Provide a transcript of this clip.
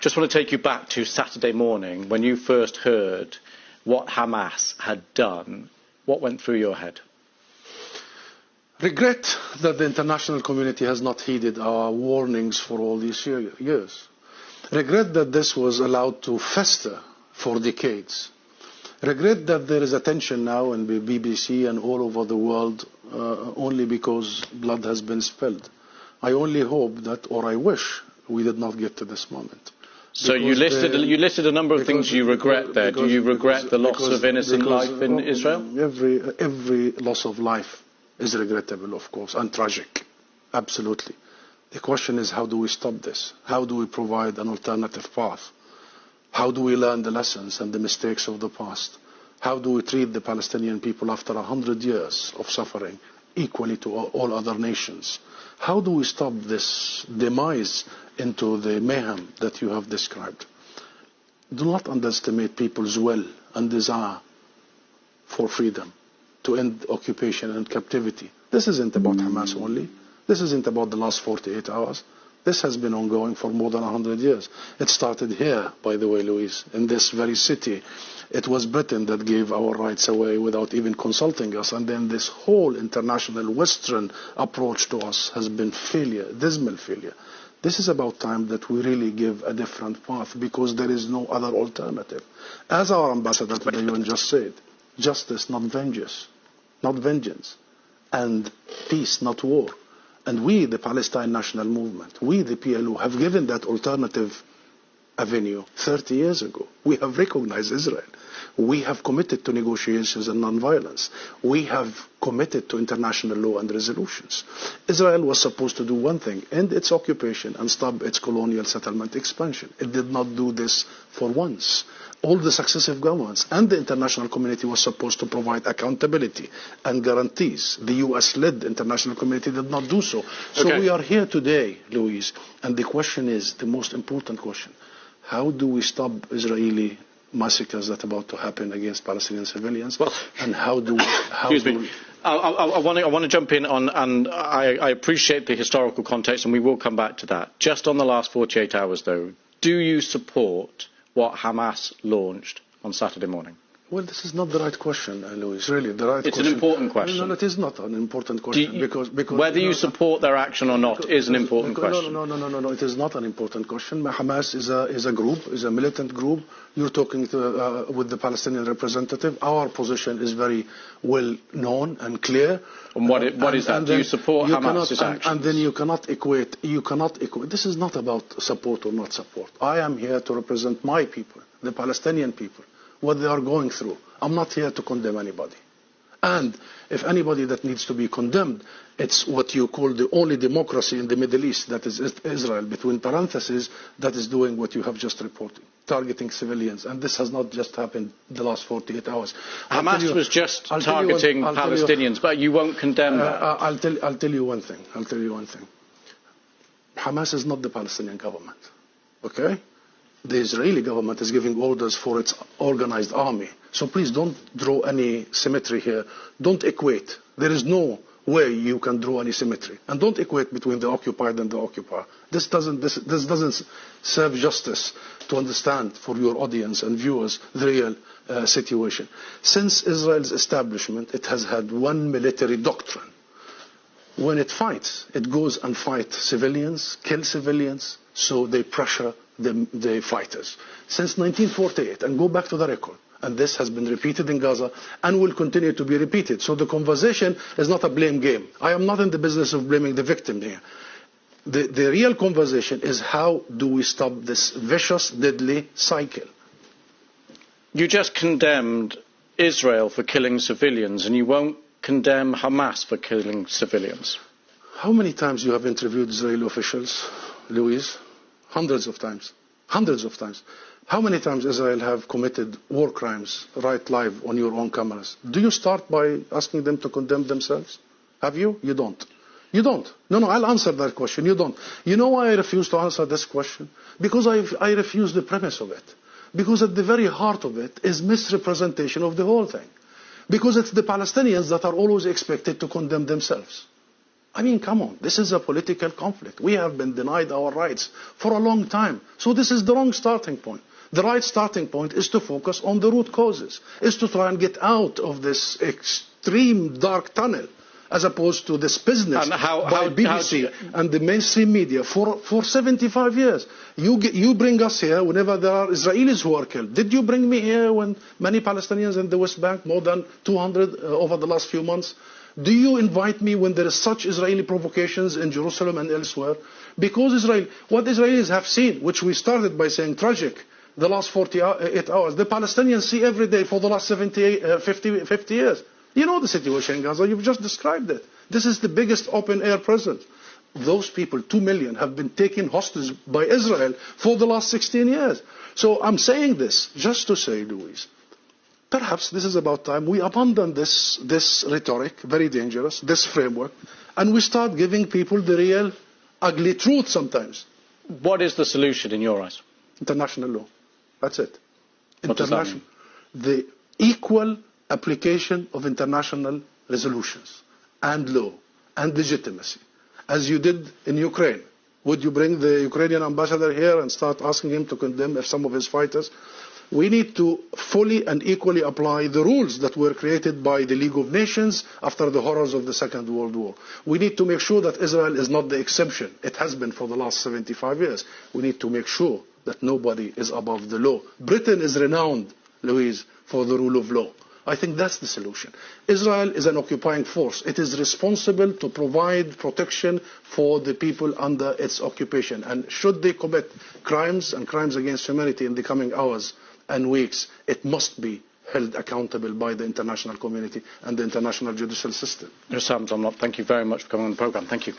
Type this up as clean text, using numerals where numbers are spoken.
just want to take you back to Saturday morning when you first heard what Hamas had done. What went through your head? Regret that the international community has not heeded our warnings for all these years. Regret that this was allowed to fester for decades. Regret that there is attention now in the BBC and all over the world only because blood has been spilled. I only hope that, or I wish, we did not get to this moment. So you listed a number of things you regret there. Do you regret the loss of innocent life in Israel? Every loss of life is regrettable, of course, and tragic. Absolutely. The question is, how do we stop this? How do we provide an alternative path? How do we learn the lessons and the mistakes of the past? How do we treat the Palestinian people after 100 years of suffering equally to all other nations? How do we stop this demise into the mayhem that you have described? Do not underestimate people's will and desire for freedom, to end occupation and captivity. This isn't about Hamas only. This isn't about the last 48 hours. This has been ongoing for more than 100 years. It started here, by the way, Louise, in this very city. It was Britain that gave our rights away without even consulting us. And then this whole international Western approach to us has been failure, dismal failure. This is about time that we really give a different path because there is no other alternative. As our ambassador to the UN just said, justice, not vengeance. Not vengeance. And peace, not war. And we, the Palestine National Movement, we, the PLO, have given that alternative avenue 30 years ago. We have recognized Israel. We have committed to negotiations and nonviolence. We have committed to international law and resolutions. Israel was supposed to do one thing, end its occupation and stop its colonial settlement expansion. It did not do this for once. All the successive governments and the international community was supposed to provide accountability and guarantees. The US-led international community did not do so. So we are here today, Louise, and the question is, the most important question, how do we stop Israeli massacres that are about to happen against Palestinian civilians? Well, and how do we... I want to jump in on, and I appreciate the historical context, and we will come back to that. Just on the last 48 hours, though, do you support what Hamas launched on Saturday morning? Well, this is not the right question, Louis. Really, the right it's question. It's an important question. No, it is not an important question because whether you support their action or not is an important question. No. It is not an important question. Hamas is a group, is a militant group. You're talking with the Palestinian representative. Our position is very well known and clear. And what is that? Do you support Hamas's action? And then you cannot equate. This is not about support or not support. I am here to represent my people, the Palestinian people, what they are going through. I'm not here to condemn anybody. And if anybody that needs to be condemned, it's what you call the only democracy in the Middle East, that is Israel, between parentheses, that is doing what you have just reported, targeting civilians. And this has not just happened the last 48 hours. Hamas was just targeting Palestinians, but you won't condemn that. I'll tell you one thing. Hamas is not the Palestinian government. Okay? The Israeli government is giving orders for its organized army. So please don't draw any symmetry here. Don't equate. There is no way you can draw any symmetry. And don't equate between the occupied and the occupier. This doesn't serve justice to understand for your audience and viewers the real situation. Since Israel's establishment, it has had one military doctrine. When it fights, it goes and fights civilians, kill civilians, so they pressure the fighters. Since 1948, and go back to the record, and this has been repeated in Gaza and will continue to be repeated. So the conversation is not a blame game. I am not in the business of blaming the victim here. The real conversation is how do we stop this vicious, deadly cycle. You just condemned Israel for killing civilians, and you won't condemn Hamas for killing civilians. How many times you have interviewed Israeli officials, Louise? Hundreds of times. Hundreds of times. How many times Israel have committed war crimes right live on your own cameras? Do you start by asking them to condemn themselves? Have you? You don't. You don't. No, I'll answer that question. You don't. You know why I refuse to answer this question? Because I refuse the premise of it. Because at the very heart of it is misrepresentation of the whole thing. Because it's the Palestinians that are always expected to condemn themselves. I mean, come on. This is a political conflict. We have been denied our rights for a long time. So this is the wrong starting point. The right starting point is to focus on the root causes, is to try and get out of this extreme dark tunnel, as opposed to this business by BBC and the mainstream media for 75 years. You bring us here whenever there are Israelis who are killed. Did you bring me here when many Palestinians in the West Bank, more than 200 over the last few months? Do you invite me when there is such Israeli provocations in Jerusalem and elsewhere? Because what Israelis have seen, which we started by saying tragic, the last 48 hours, the Palestinians see every day for the last 50 years. You know the situation in Gaza, you've just described it. This is the biggest open-air prison. Those people, 2 million, have been taken hostage by Israel for the last 16 years. So I'm saying this just to say, Louise, perhaps this is about time we abandon this rhetoric, very dangerous, this framework, and we start giving people the real ugly truth sometimes. What is the solution in your eyes? International law. That's it. What does that mean? The equal application of international resolutions and law and legitimacy, as you did in Ukraine. Would you bring the Ukrainian ambassador here and start asking him to condemn some of his fighters? We need to fully and equally apply the rules that were created by the League of Nations after the horrors of the Second World War. We need to make sure that Israel is not the exception. It has been for the last 75 years. We need to make sure that nobody is above the law. Britain is renowned, Louise, for the rule of law. I think that's the solution. Israel is an occupying force. It is responsible to provide protection for the people under its occupation. And should they commit crimes and crimes against humanity in the coming hours and weeks, it must be held accountable by the international community and the international judicial system. Mr. Samzamlot, thank you very much for coming on the programme. Thank you.